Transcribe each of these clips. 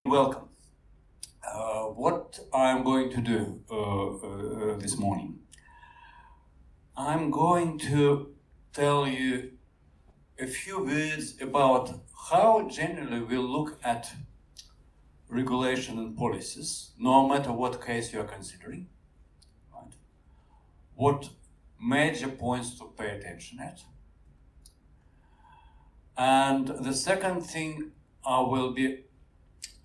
Welcome. What I'm going to do this morning, I'm going to tell you a few words about how generally we look at regulation and policies, no matter what case you are considering, right? What major points to pay attention at. And the second thing, I will be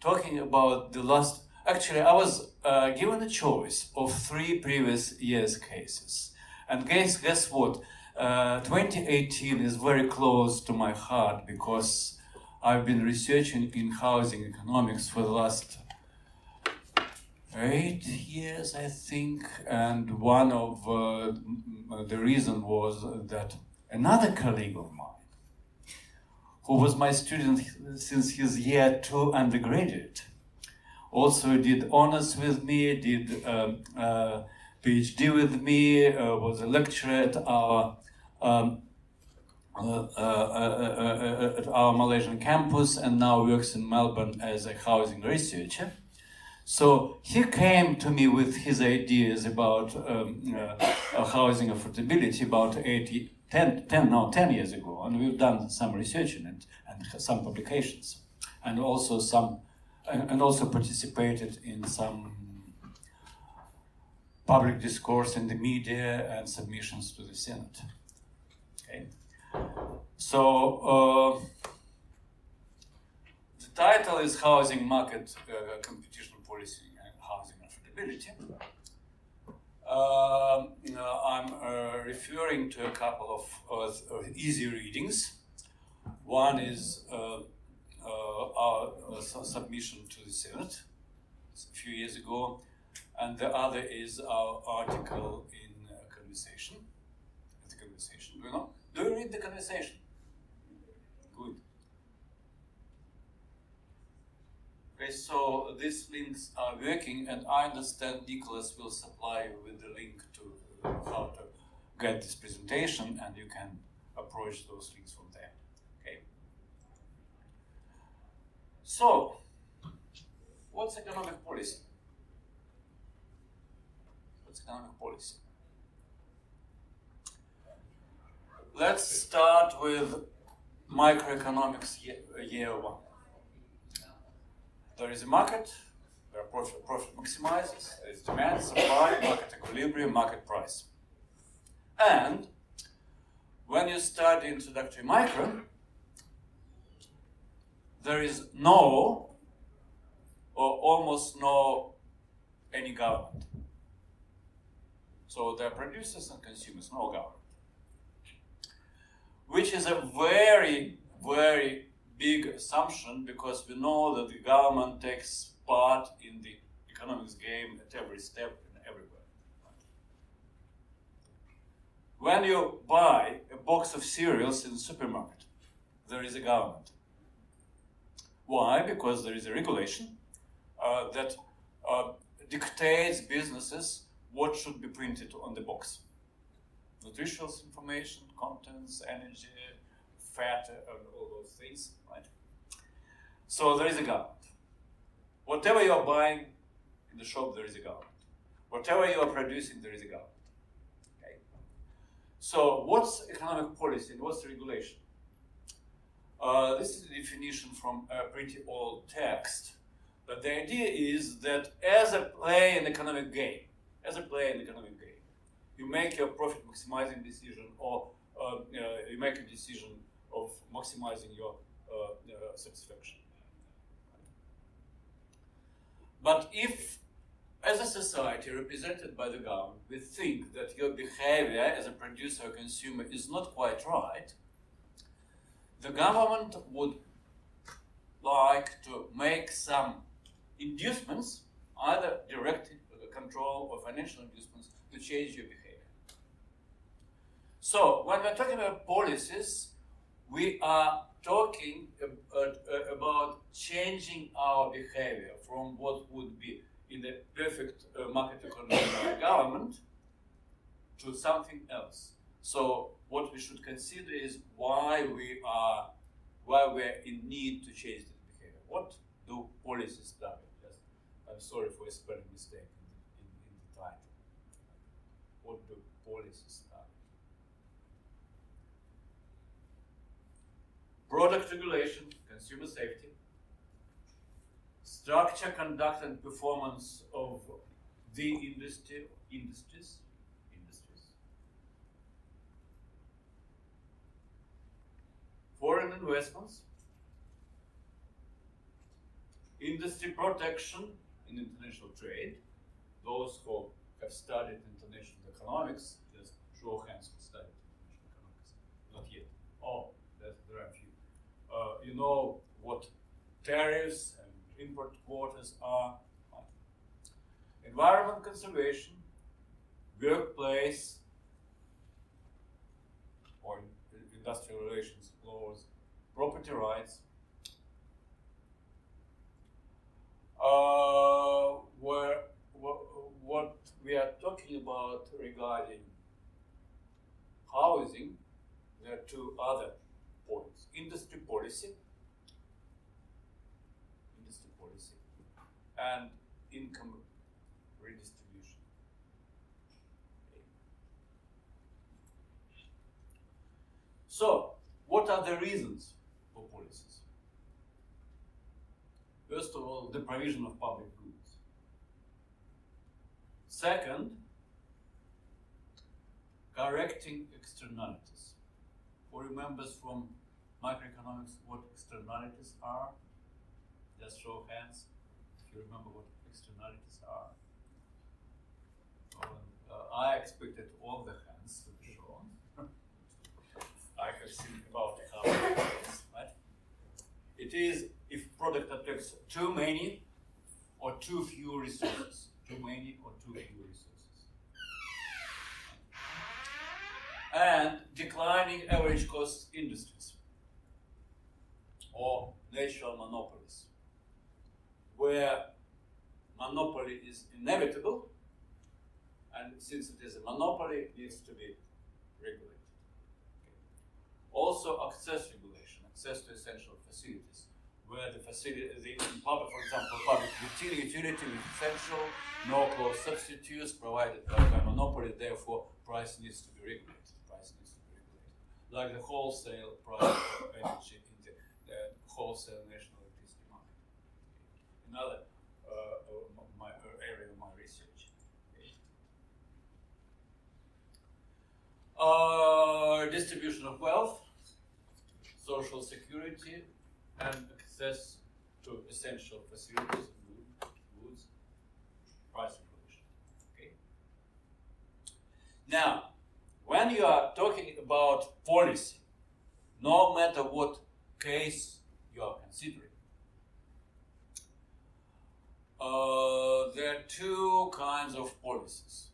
talking about the last. Actually, I was given a choice of 3 previous years' cases. And guess what? 2018 is very close to my heart because I've been researching in housing economics for the last 8 years, I think. And one of the reason was that another colleague of mine, who was my student since his year 2 undergraduate, also did honors with me, did PhD with me, was a lecturer at our Malaysian campus, and now works in Melbourne as a housing researcher. So he came to me with his ideas about housing affordability about 10 years ago, and we've done some research in it and some publications, and also participated in some public discourse in the media and submissions to the Senate. Okay, so the title is Housing Market Competition Policy and Housing Affordability. I'm referring to a couple of easy readings. One is our submission to the Senate a few years ago, and the other is our article in Conversation. The Conversation, do you know? Do you read the Conversation? Good. Okay, so these links are working, and I understand Nicholas will supply you with the link to how to get this presentation, and you can approach those links from there. Okay. So, what's economic policy? What's economic policy? Let's start with microeconomics year 1. There is a market, there are profit maximizers, there is demand, supply, market equilibrium, market price. And when you start introductory micro, there is no, or almost no, any government. So there are producers and consumers, no government. Which is a very, very big assumption, because we know that the government takes part in the economics game at every step and everywhere. When you buy a box of cereals in the supermarket, there is a government. Why? Because there is a regulation that dictates businesses what should be printed on the box. Nutritional information, contents, energy, fat, and all those things, right? So there is a government. Whatever you are buying in the shop, there is a government. Whatever you are producing, there is a government. Okay. So what's economic policy and what's regulation? This is a definition from a pretty old text, but the idea is that as a player in economic game, you make your profit maximizing decision, or you make a decision of maximizing your satisfaction. But if, as a society represented by the government, we think that your behavior as a producer or consumer is not quite right, the government would like to make some inducements, either direct control or financial inducements, to change your behavior. So when we're talking about policies, we are talking about changing our behavior from what would be in the perfect market economy by government to something else. So what we should consider is why we're in need to change this behavior. What do policy study. Just, I'm sorry for a spelling mistake in the title. What do policy study? Product regulation, consumer safety, structure, conduct, and performance of the industries, foreign investments, industry protection in international trade. Those who have studied international economics, just show of hands who studied international economics. Not yet. Oh, there are a few. You know what tariffs and import quotas are. Environment conservation, workplace or industrial relations laws, property rights. What we are talking about regarding housing, there are two other points. Industry policy and income redistribution. So, what are the reasons for policies? First of all, the provision of public goods. Second, correcting externalities. Who remembers from macroeconomics what externalities are? Just show of hands if you remember what externalities are. I expected all the hands to be shown. I have seen about a couple of hands, right? It is if product attracts too many or too few resources. Too many or too few resources. And declining average cost industries or natural monopolies, where monopoly is inevitable, and since it is a monopoly, it needs to be regulated. Okay. Also, access regulation, access to essential facilities, where the facility, public, for example, public utility is essential, no close substitutes provided by monopoly, therefore price needs to be regulated. Like the wholesale price of energy in the wholesale national electricity market. Another area of my research. Distribution of wealth, social security, and access to essential facilities, goods, price regulation. Okay. Now, when you are talking about policy, no matter what case you are considering, there are two kinds of policies.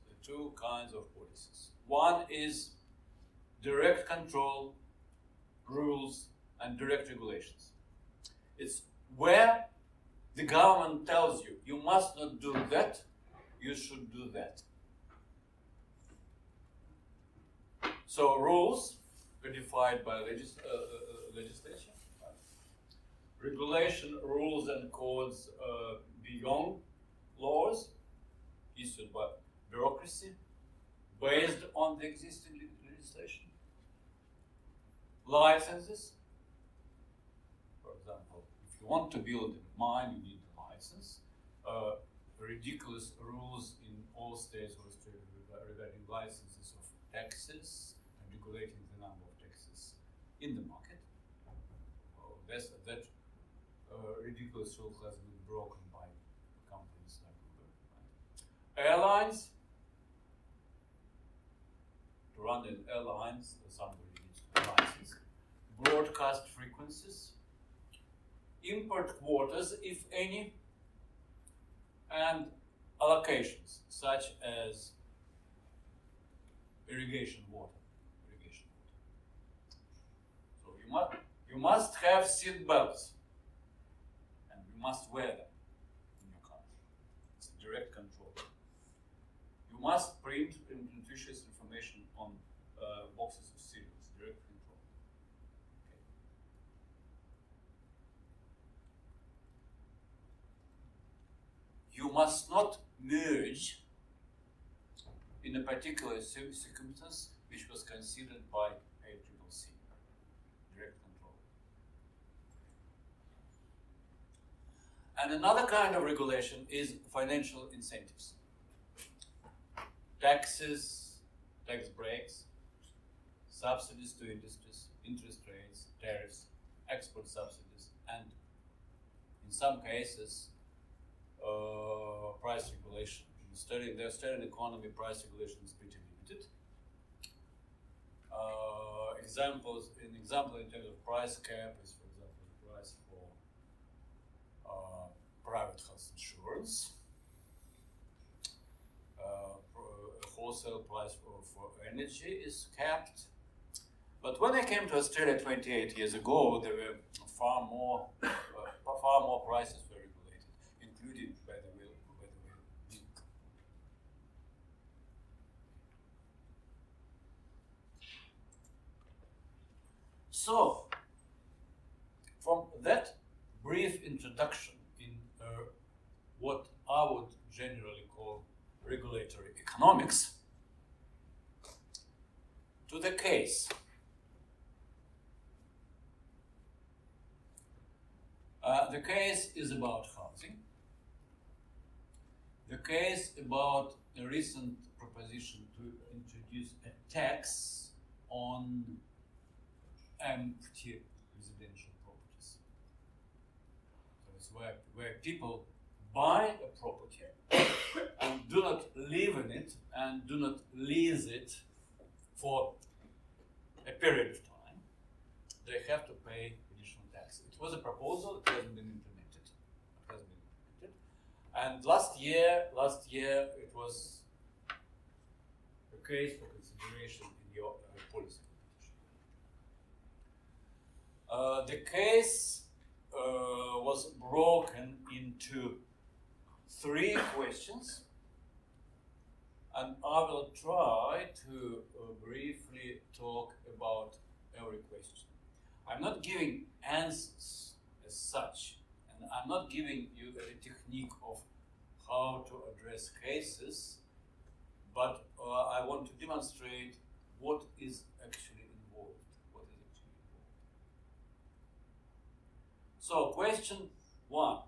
One is direct control, rules, and direct regulations. It's where the government tells you, you must not do that, you should do that. So rules codified by legislation, regulation, rules and codes beyond laws issued by bureaucracy based on the existing legislation. Licenses, for example, if you want to build a mine, you need a license. Ridiculous rules in all states regarding licenses of taxes and regulating the number of taxes in the market. That ridiculous rule has been broken by companies like Google. Right? Airlines. To run in airlines, somebody needs a license. Broadcast frequencies. Import quotas, if any, and allocations, such as irrigation water. So you must have seat belts, and you must wear them in your car. It's direct control. You must print nutritious information on boxes of cereals. Direct control. Okay. you must not merge in a particular circumstance which was considered by PPCC, direct control. And another kind of regulation is financial incentives. Taxes, tax breaks, subsidies to industries, interest rates, tariffs, export subsidies, and in some cases, price regulation. In the Australian economy, price regulation is pretty limited. An example in terms of price cap is, for example, the price for private health insurance. Wholesale price for energy is capped. But when I came to Australia 28 years ago, there were far more prices were regulated, including, by the way, milk. So, from that brief introduction in what I would generally call regulatory economics, to the case. The case is about housing. The case about a recent proposition to introduce a tax on empty residential properties. So it's where people buy a property and do not live in it and do not lease it for a period of time. They have to pay additional tax. It was a proposal, it hasn't been implemented. And last year it was a case for consideration in your policy competition. The case was broken into 3 questions, and I will try to briefly talk about every question. I'm not giving answers as such, and I'm not giving you a technique of how to address cases, but I want to demonstrate what is actually involved. So, question 1.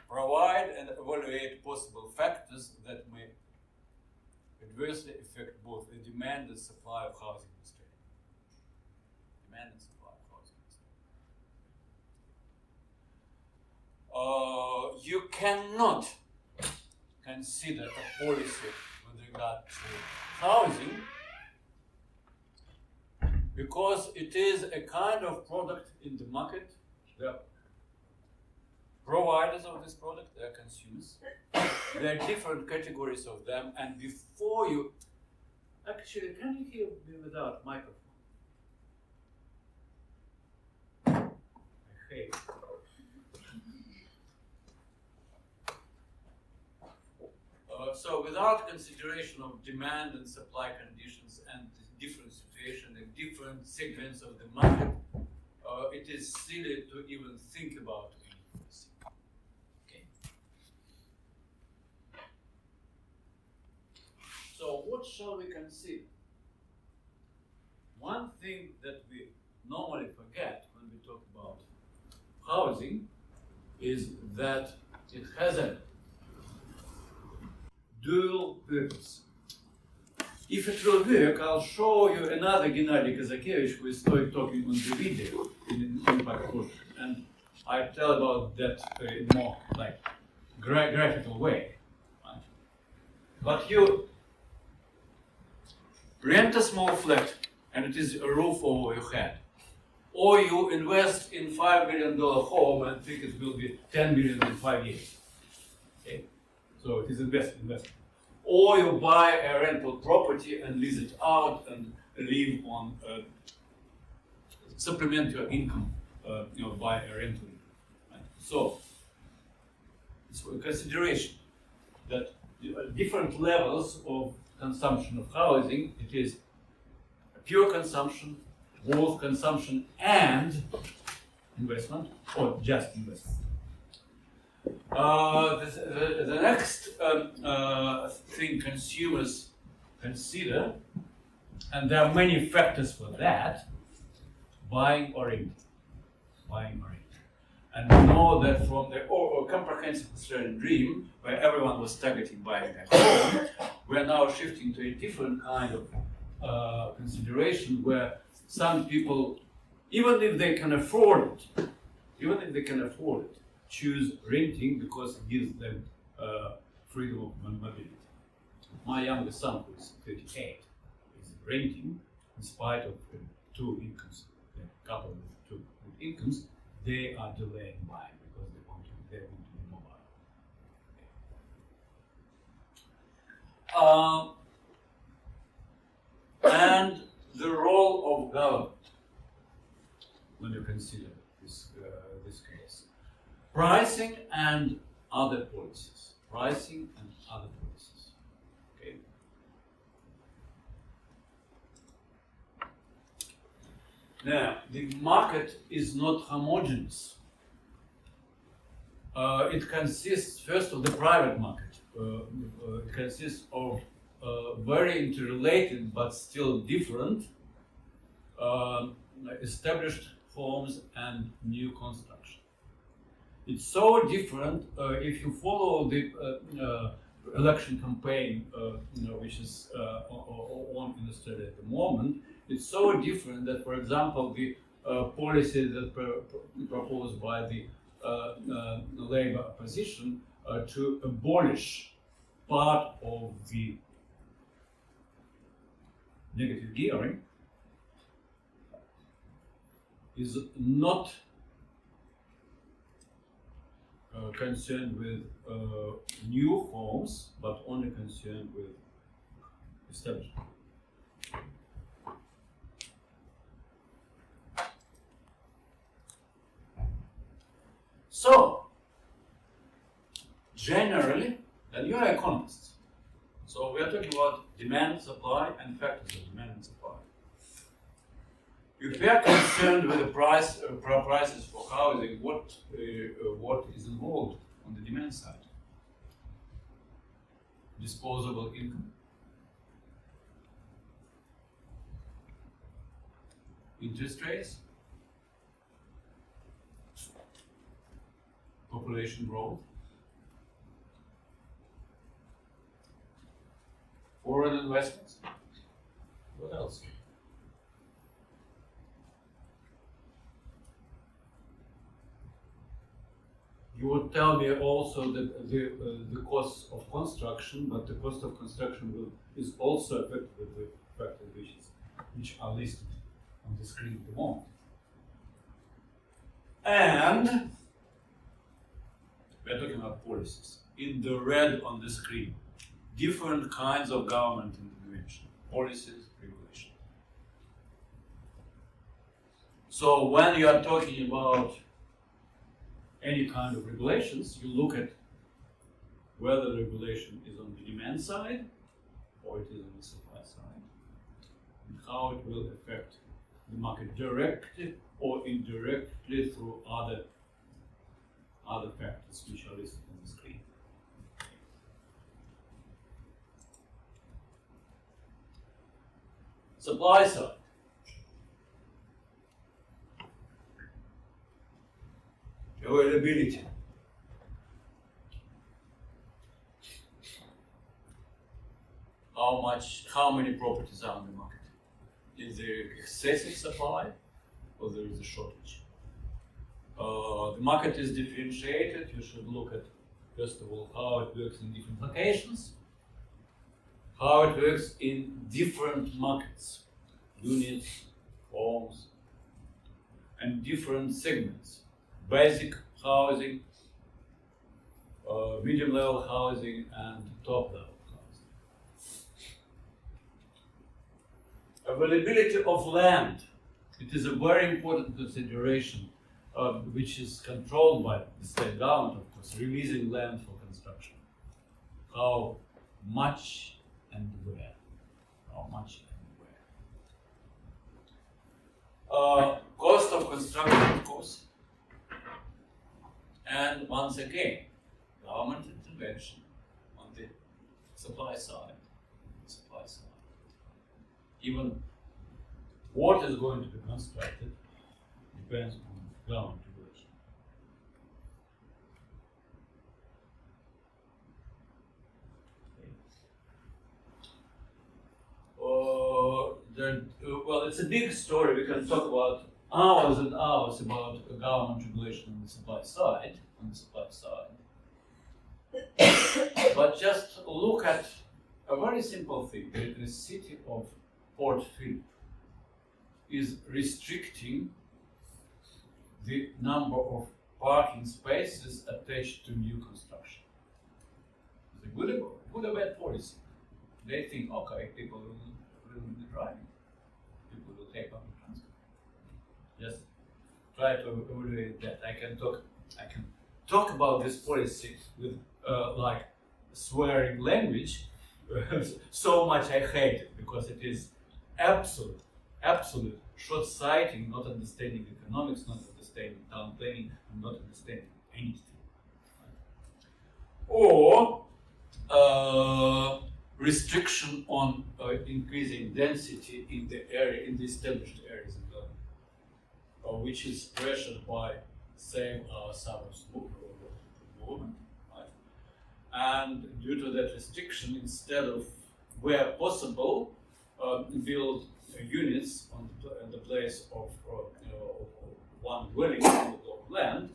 Provide and evaluate possible factors that may adversely affect both the demand and supply of housing in Australia. Demand and supply of housing in Australia. You cannot consider a policy with regard to housing because it is a kind of product in the market. The providers of this product, they are consumers. There are different categories of them, and before you actually, can you hear me without microphone? I hate it. So without consideration of demand and supply conditions and the different situation in different segments of the market, it is silly to even think about it. Okay. So what shall we consider? One thing that we normally forget when we talk about housing is that it has a dual purpose. If it will work, I'll show you another Gennadi Kazakevitch who is talking on the video in impact project, and I tell about that in more like graphical way. Right? But you rent a small flat and it is a roof over your head, or you invest in $5 million home and think it will be $10 million in 5 years. Okay? So it is investment. Or you buy a rental property and lease it out and live on, supplement your income, by a rental. Right? So it's a consideration that different levels of consumption of housing. It is a pure consumption, both consumption and investment, or just investment. The next thing consumers consider, and there are many factors for that, buying or renting. Buying or renting. And we know that from the comprehensive Australian dream, where everyone was targeting buying a home, we're now shifting to a different kind of consideration where some people, even if they can afford it, choose renting because it gives them freedom of mobility. My youngest son, who is 38, is renting in spite of two incomes, a couple with two good incomes. They are delaying buying because they want to be mobile. And the role of government when you consider this case. Pricing and other policies. Pricing and other policies. Okay. Now, the market is not homogeneous. It consists first of the private market. It consists of very interrelated but still different established homes and new construction. It's so different if you follow the election campaign, which is on in Australia at the moment. It's so different that, for example, the policy that proposed by the Labour opposition to abolish part of the negative gearing is not concerned with new homes, but only concerned with establishment. So, generally, and you are economists, so we are talking about demand, supply, and factors of demand and supply. If we are concerned with the prices for housing, what is involved on the demand side? Disposable income, interest rates, population growth, foreign investments. What else? You would tell me also that the cost of construction, but the cost of construction is also affected with the factors which are listed on the screen at the moment. And we're talking about policies. In the red on the screen, different kinds of government intervention, policies, regulation. So when you are talking about any kind of regulations, you look at whether the regulation is on the demand side or it is on the supply side, and how it will affect the market directly or indirectly through other factors which are listed on the screen. Supply side. Availability. How many properties are on the market? Is there excessive supply or there is a shortage? The market is differentiated. You should look at, first of all, how it works in different locations, how it works in different markets, units, homes, and different segments. Basic housing, medium level housing, and top level housing. Availability of land. It is a very important consideration which is controlled by the state government, of course, releasing land for construction. How much and where? How much and where? Cost of construction, of course. And once again, government intervention on the supply side. Even what is going to be constructed depends on government regulation. Well, it's a big story. We can talk about hours and hours about government regulation on the supply side. But just look at a very simple thing. The city of Port Phillip is restricting the number of parking spaces attached to new construction. It's a good or bad policy. They think, okay, people will be driving. People will take public transport. Just try to evaluate that. I can talk about this policy with like swearing language. So much I hate it because it is absolute short-sighting, not understanding economics, not understanding town planning, and not understanding anything. Or restriction on increasing density in the area, in the established areas of Gulf, which is pressured by same suburbs movement. Right? And due to that restriction, instead of where possible, build units on the place of one dwelling on the block of land,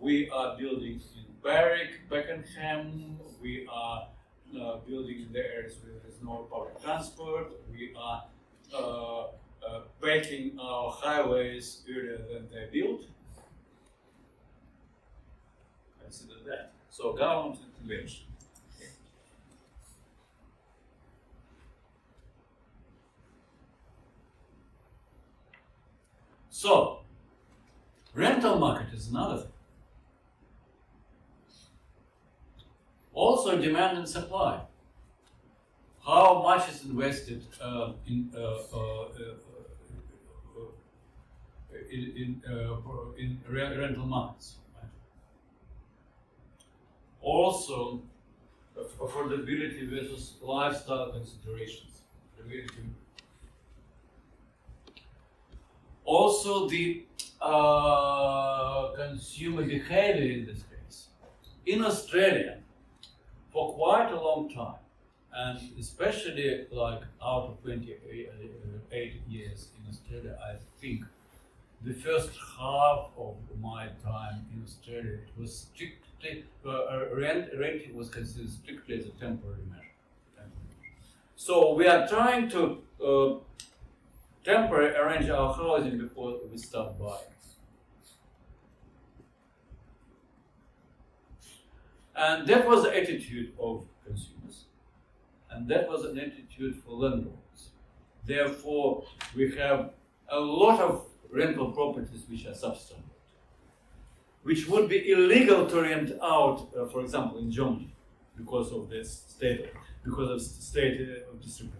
we are building in Berwick, Beckenham, we are building in the areas where there is no public transport, we are making our highways earlier than they're built. Consider that. So government intervention. So, rental market is another thing. Also, demand and supply. How much is invested in rental markets? Right? Also, affordability versus lifestyle considerations. Also, the consumer behavior in this case. In Australia, for quite a long time, and especially like out of 28 years in Australia, I think the first half of my time in Australia, it was strictly, renting was considered strictly as a temporary measure. So we are trying to temporarily arrange our housing before we start buying. And that was the attitude of consumers. And that was an attitude for landlords. Therefore, we have a lot of rental properties which are substandard, which would be illegal to rent out, for example, in Germany, because of this state of disrepair.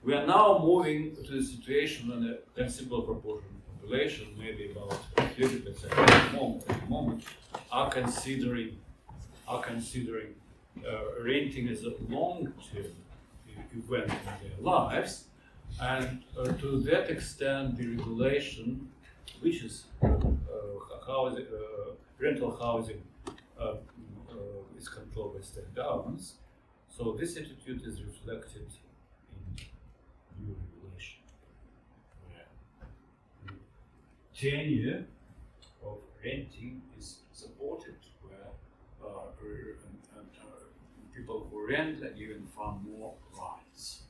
We are now moving to a situation when a considerable proportion of the population, maybe about 30% at the moment, are considering renting as a long-term event in their lives, and to that extent, the regulation, which is rental housing, is controlled by state governments. So this attitude is reflected in new regulation, where the tenure of renting is supported, where people who rent are given far more rights.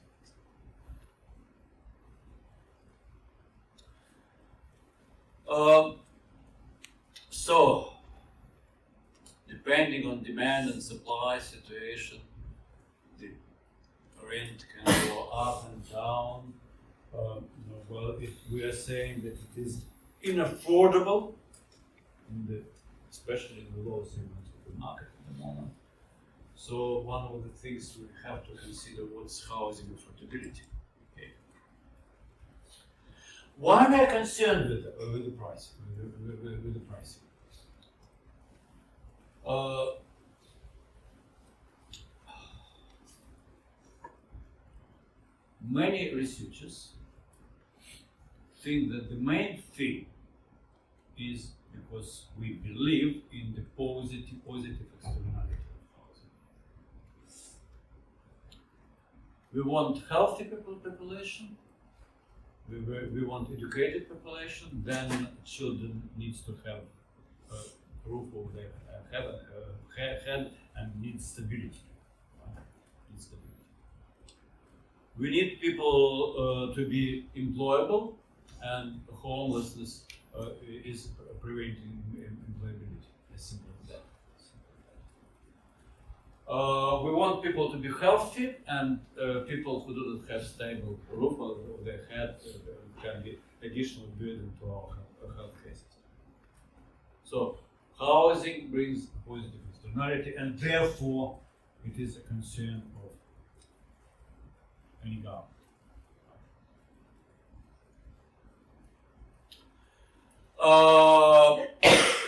So, depending on demand and supply situation, the rent can go up and down. Well, if we are saying that it is unaffordable, especially in the low segments of the market at the moment. So one of the things we have to consider what's housing affordability. Okay. Why am I concerned with the pricing? Many researchers think that the main thing is because we believe in the positive externality of housing. We want healthy population, we want educated population, then children needs to have a roof over their head and need stability. We need people to be employable, and homelessness is preventing employability. As simple as that. We want people to be healthy, and people who do not have stable roof over their head can be additional burden to our healthcare system. So housing brings positive externality, and therefore it is a concern of any government.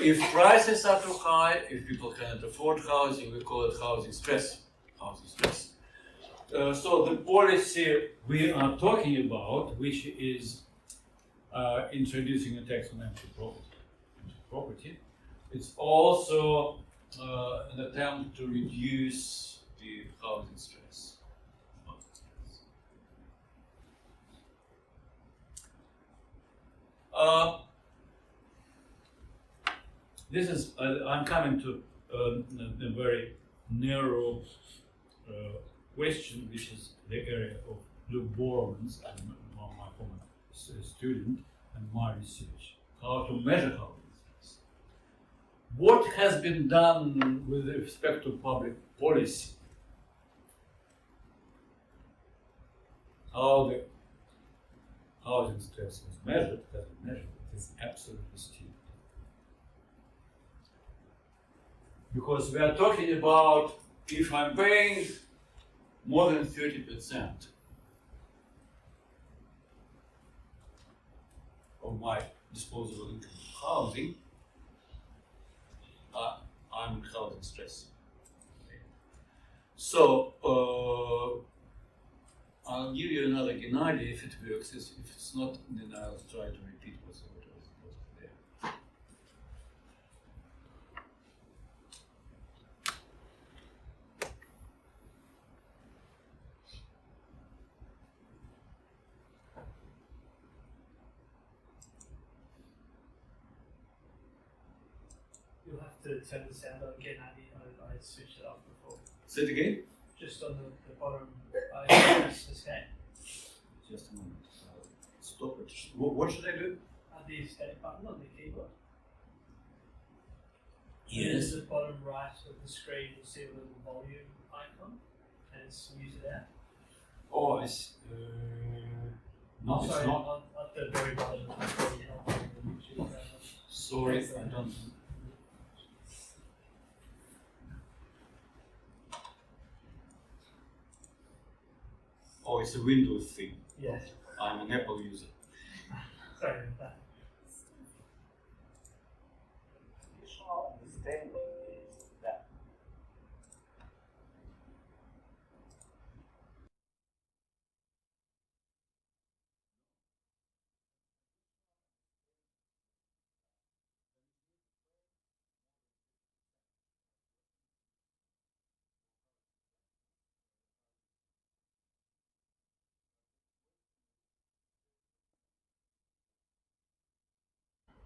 If prices are too high, if people cannot afford housing, we call it housing stress. So the policy we are talking about, which is introducing a tax on empty property, it's also an attempt to reduce the housing stress. This is, I'm coming to a very narrow question, which is the area of Luke Borman's, my former student, and my research, how to measure housing stress. What has been done with respect to public policy? How the housing stress was measured, it is absolutely stupid. Because we are talking about if I'm paying more than 30% of my disposable income housing, I'm in housing stress. So I'll give you another Gennadi if it works. If it's not, then I'll try to repeat what was there. You'll have to turn the sound on again, Andy. I switched it off before. Say it again? Just on the bottom. I pressed escape. Just a moment. Stop it. What should I do? The escape button on the keyboard. Yes. At the bottom right of the screen, you'll see a little volume icon, and it's music out. Oh, it's no, sorry, it's not. At the very bottom of the screen. Sorry, I don't. Oh, it's a Windows thing. Yes. I'm an Apple user. Sorry about that. Additional understanding is that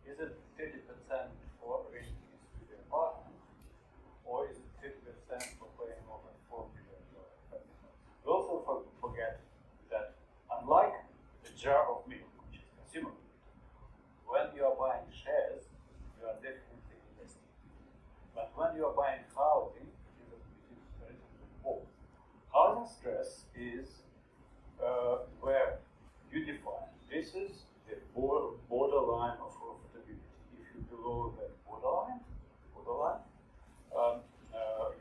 is it 30% for renting a studio apartment, or is it 50% for paying over $4 million? We also forget that unlike a jar of milk, which is consumable, when you are buying shares, you are definitely investing. But when you are buying housing, it is relatively both. Housing stress is where you define this is the borderline of profitability. If you're below that borderline,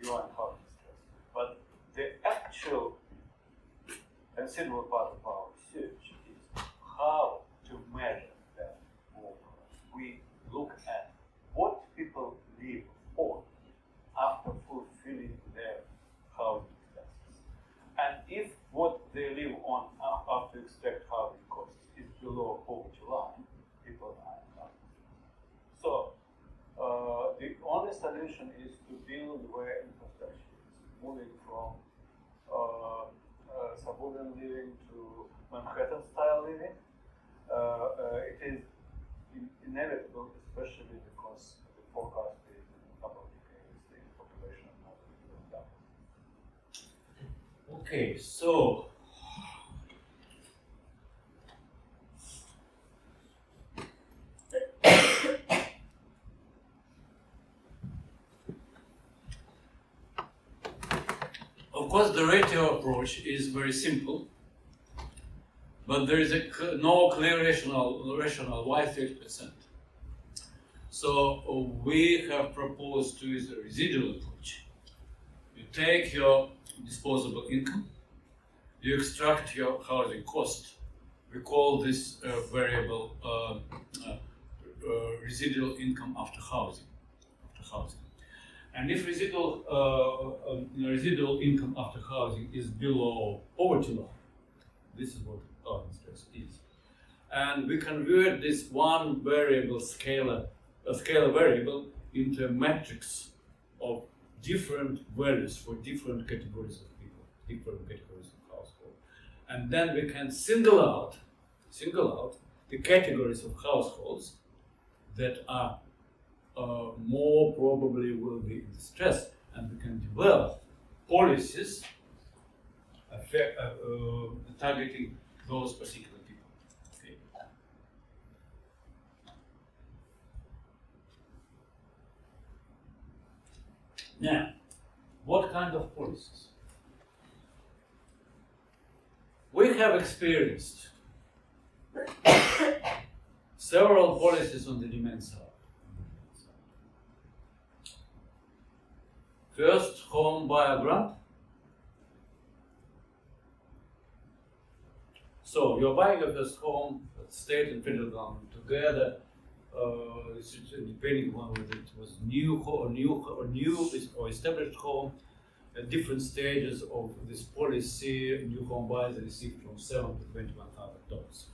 you are in housing stress. But the actual considerable part of our research is how to measure that borderline. We look at what people live on poverty line, people are not. So the only solution is to build where infrastructure is, moving from suburban living to Manhattan-style living. It is inevitable, especially because the forecast is in a couple of decades the population will double. Okay, so of course the ratio approach is very simple, but there is no clear rational why 30%. So we have proposed to use a residual approach. You take your disposable income, you extract your housing cost. We call this variable residual income after housing. And if residual income after housing is below poverty line, this is what housing stress is. And we convert this one variable scalar variable into a matrix of different values for different categories of people, different categories of household. And then we can single out the categories of households that are more probably will be in distress, and we can develop policies targeting those particular people. Okay. Now, what kind of policies? We have experienced several policies on the demand side. First, home buyer grant. So you're buying your first home, state and federal government together, depending on whether it was new or established home. At different stages of this policy, new home buyers received from $7,000 to $21,000.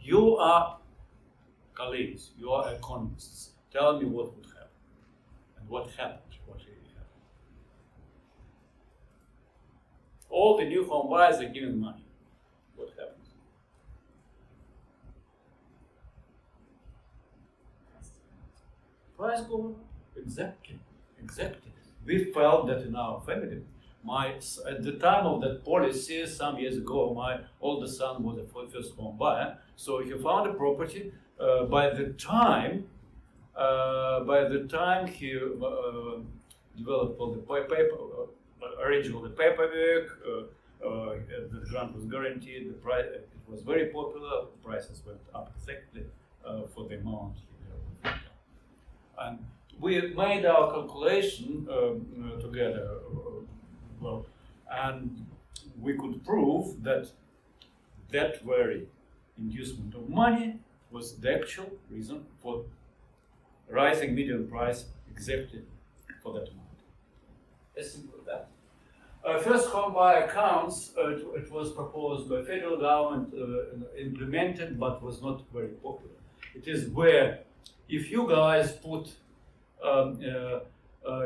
You are colleagues, you are economists. Tell me what would happen and what happened. What really happened? All the new home buyers are given money. What happens? Price goes up. Exactly. We felt that in our family. At the time of that policy, some years ago, my oldest son was a first home buyer. So he found a property. By the time he developed all the arranged all the paperwork, the grant was guaranteed. The price it was very popular. The prices went up exactly for the amount he had. And we made our calculation together, and we could prove that that very inducement of money was the actual reason for rising median price exactly for that amount. As simple as that. First home buyer accounts, it was proposed by federal government, implemented, but was not very popular. It is where if you guys put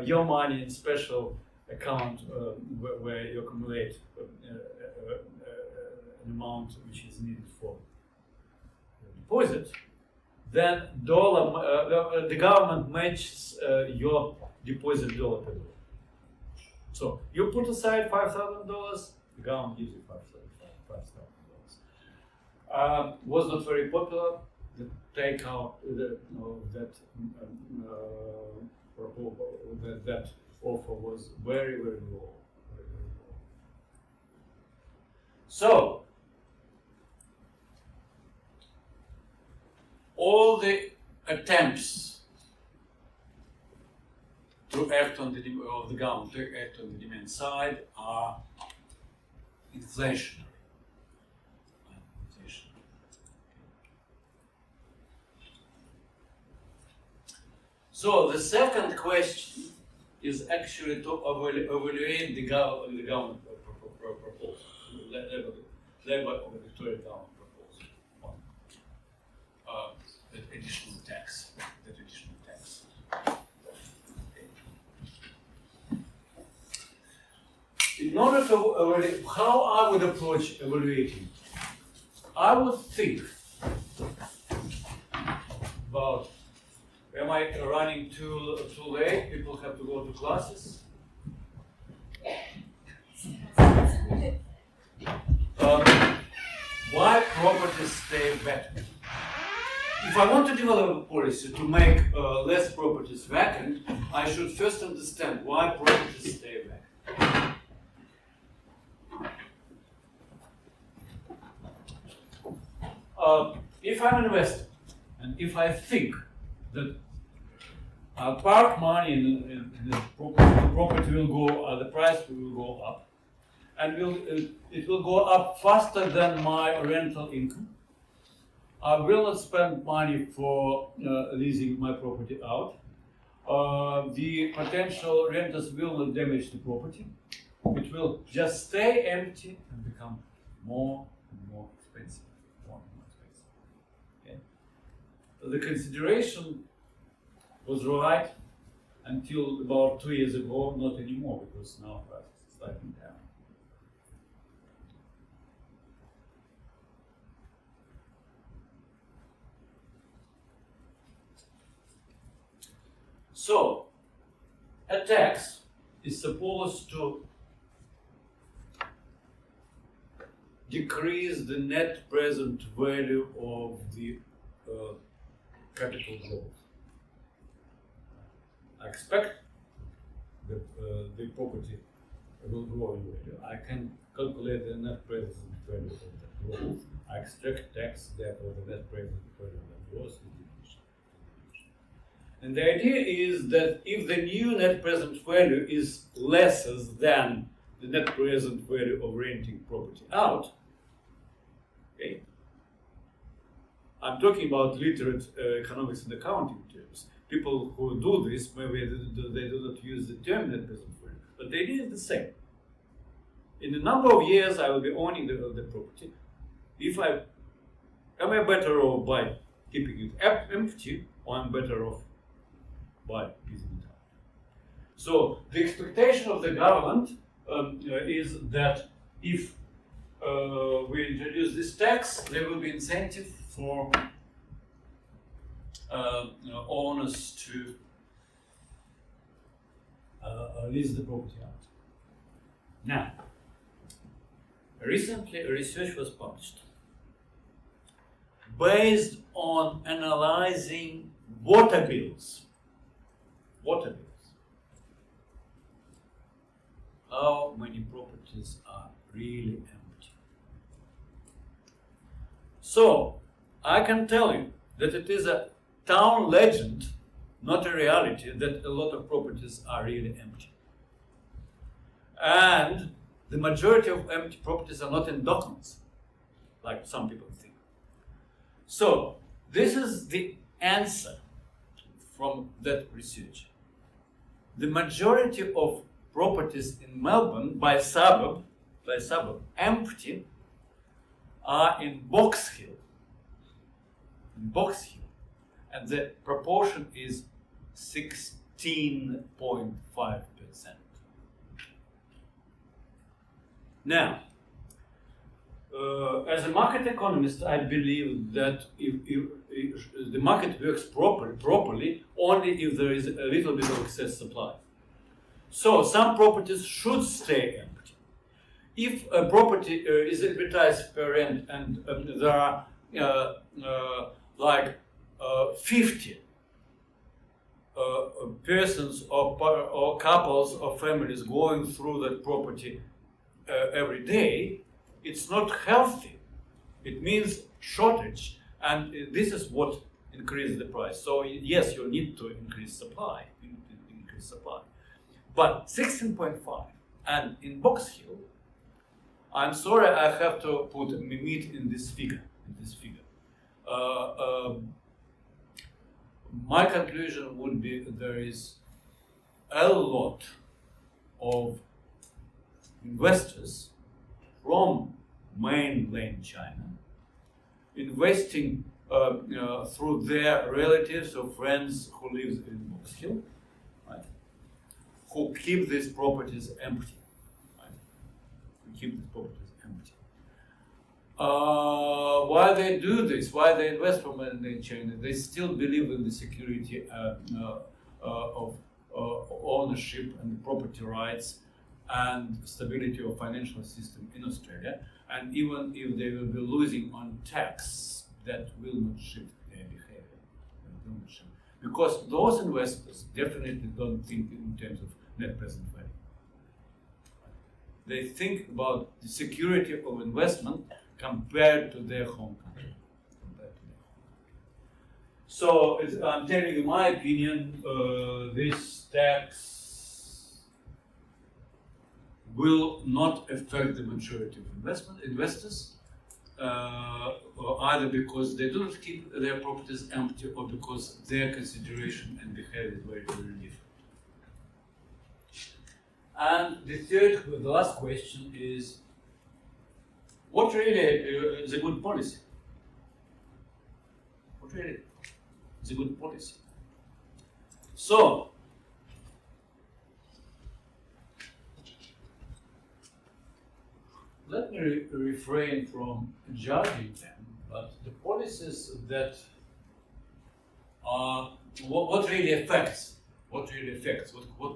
your money in special account where you accumulate an amount which is needed for deposit, then the government matches your deposit dollar per dollar. So you put aside $5,000, the government gives you $5,000. Was not very popular. The takeout that offer was very, very low. So all the attempts to act on the government to act on the demand side are inflationary. So the second question is actually to evaluate the government proposal, labor or Victorian government proposal on order to evaluate, how I would approach evaluating, I would think about, am I running too late? People have to go to classes. Why properties stay vacant? If I want to develop a policy to make less properties vacant, I should first understand why properties stay vacant. If I'm an investor, and if I think that I'll park money in the property will go, the price will go up, and it will go up faster than my rental income. I will not spend money for leasing my property out. The potential renters will not damage the property. It will just stay empty and become more and more expensive. More and more expensive. Okay? The consideration was right until about 2 years ago, not anymore, because now prices are sliding down. So, a tax is supposed to decrease the net present value of the capital growth. I expect that the property will grow in value. I can calculate the net present value of the growth. I extract tax, therefore the net present value of the growth is diminished. And the idea is that if the new net present value is lesser than the net present value of renting property out, okay, I'm talking about literate economics and accounting terms. People who do this, maybe they do not use the term net present value, but the idea is the same. In a number of years, I will be owning the property. Am I better off by keeping it empty, or I'm better off by using it out? So the expectation of the government is that if we introduce this tax, there will be incentive for owners to lease the property out. Now, recently a research was published based on analyzing water bills. How many properties are really empty? So, I can tell you that it is a town legend, not a reality, that a lot of properties are really empty. And the majority of empty properties are not in documents, like some people think. So, this is the answer from that research. The majority of properties in Melbourne by suburb empty are in Box Hill. And the proportion is 16.5%. Now, as a market economist, I believe that if the market works properly only if there is a little bit of excess supply. So some properties should stay empty. If a property is advertised for rent and there are 50 persons or couples or families going through that property every day, it's not healthy. It means shortage, and this is what increases the price. So yes, you need to increase supply. But 16.5, and in Box Hill, I'm sorry, I have to put meat in this figure. My conclusion would be there is a lot of investors from mainland China investing through their relatives or friends who live in Box Hill, right, who keep these properties empty. Right? keep the properties empty. Why they do this? Why they invest from in China? They still believe in the security of ownership and property rights and stability of financial system in Australia. And even if they will be losing on tax, that will not shift their behavior. Because those investors definitely don't think in terms of net present value. They think about the security of investment compared to their home country. So I'm telling you my opinion, this tax will not affect the majority of investors, either because they don't keep their properties empty or because their consideration and behavior is very, very different. And the last question is, what really is a good policy? What really is a good policy? So, let me refrain from judging them, but the policies that are, what really affects, what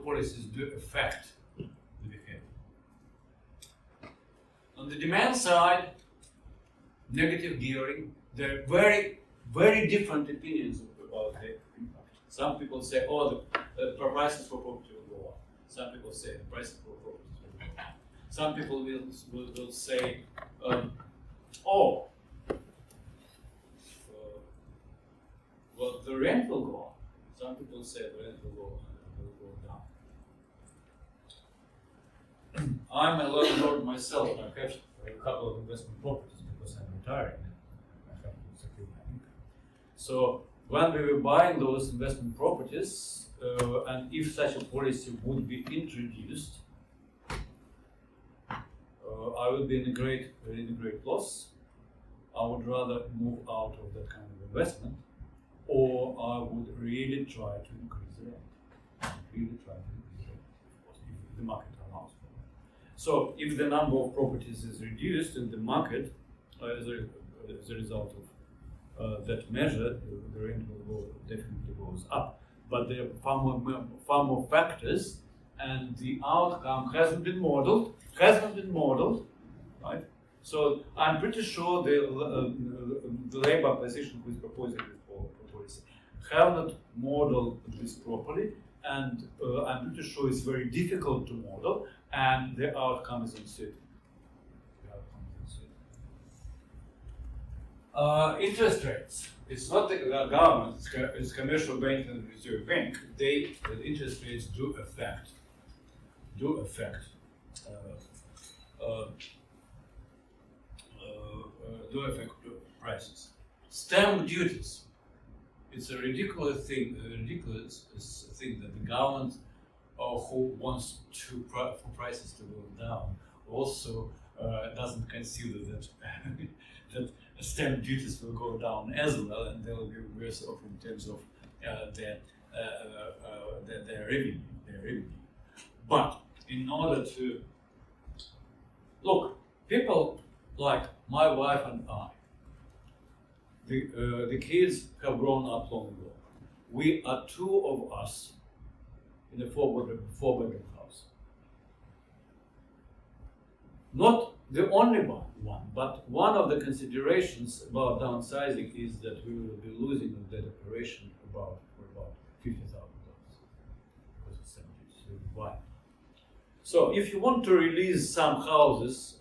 policies do affect the behavior. On the demand side, negative gearing, there are very, very different opinions about the impact. Some people say, oh, the prices for property will go up. Some people say the prices for property will go up. Some people will say, well, the rent will go up. Some people say the rent will go down. I'm a landlord myself. I have a couple of investment properties because I'm retiring and I have to secure my income. So when we were buying those investment properties, and if such a policy would be introduced, I would be in a great loss. I would rather move out of that kind of investment, or I would really try to increase the rent. Of course, if the market allows for it. So, if the number of properties is reduced in the market as a result of that measure, the rent will definitely goes up. But there are far more factors, and the outcome hasn't been modeled, right? So I'm pretty sure the Labour opposition who is proposing this policy have not modeled this properly, and I'm pretty sure it's very difficult to model, and the outcome is uncertain. Interest rates. It's not the government, it's commercial bank and reserve bank. The interest rates do affect prices. Stamp duties. It's a ridiculous thing that the government who wants for prices to go down also doesn't consider that that stamp duties will go down as well, and they will be worse off in terms of their revenue. But in order to look, people like my wife and I, the kids have grown up long ago. We are two of us in a four-bedroom house. Not the only one, but one of the considerations about downsizing is that we will be losing on that operation for about $50,000 because it's why. So if you want to release some houses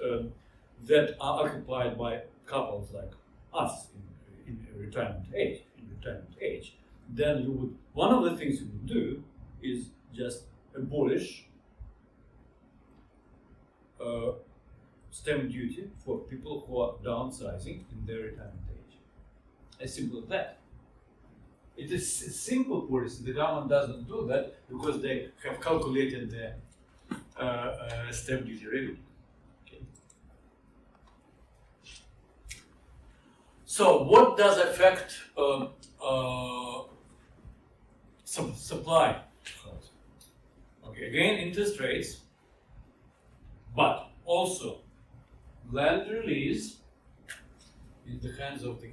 that are occupied by couples like us in retirement age, then you would, one of the things you would do is just abolish stamp duty for people who are downsizing in their retirement age. As simple as that. It is a simple policy. The government doesn't do that because they have calculated their stamp duty revenue. Okay. So, what does affect supply? Okay, again, interest rates, but also land release in the hands of the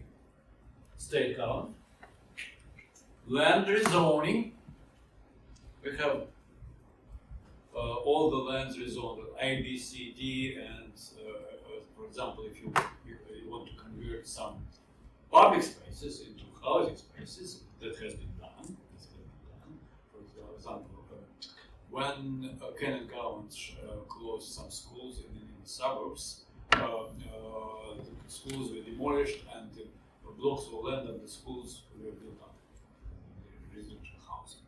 state government. Land rezoning, we have all the lands rezoned, A, B, C, D, and for example, if you want to convert some public spaces into housing spaces, that has been done. For example, when Kenyan government closed some schools in the suburbs, the schools were demolished and the blocks of land and the schools were built up in residential housing.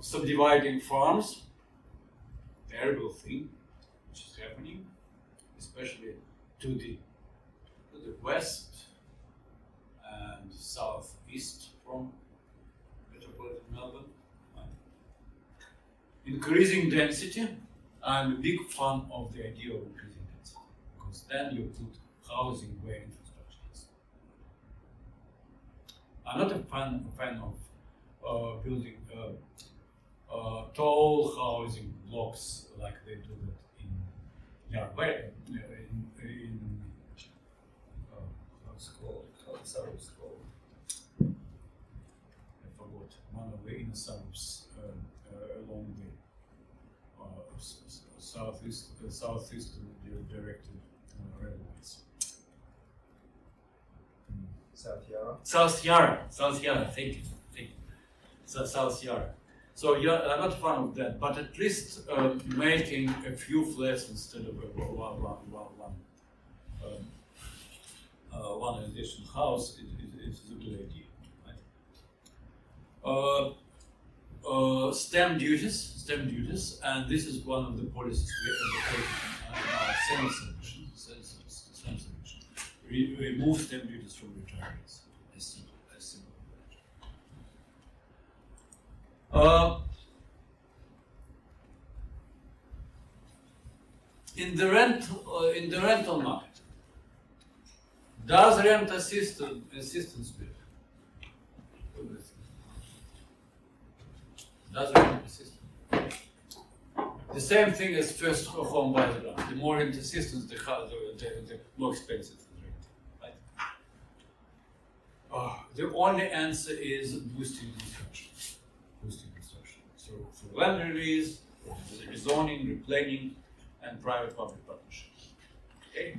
Subdividing farms, terrible thing which is happening, especially to the west and southeast from metropolitan Melbourne. Increasing density. I'm a big fan of the idea of increasing density because then you put housing where infrastructure is. I'm not a fan of building tall housing blocks like they do that in Yarway, how's it called? How the suburbs called? I forgot. One of the inner suburbs along the southeastern directed railways. South Yarra, thank you. So, South Yarra. So yeah, I'm not a fan of that, but at least making a few flats instead of one additional house is a good idea. Right? Stamp duties, and this is one of the policies we advocate in our Senate solution. Remove stamp duties from retirees. As simple as that. In the rental market, does rent assistance bill? Does rent assistance? The same thing as first home buyer grant. The more rent assistance, the more expensive the rent. Right? The only answer is boosting construction. So for land release, rezoning, replanning, and private-public partnership. Okay.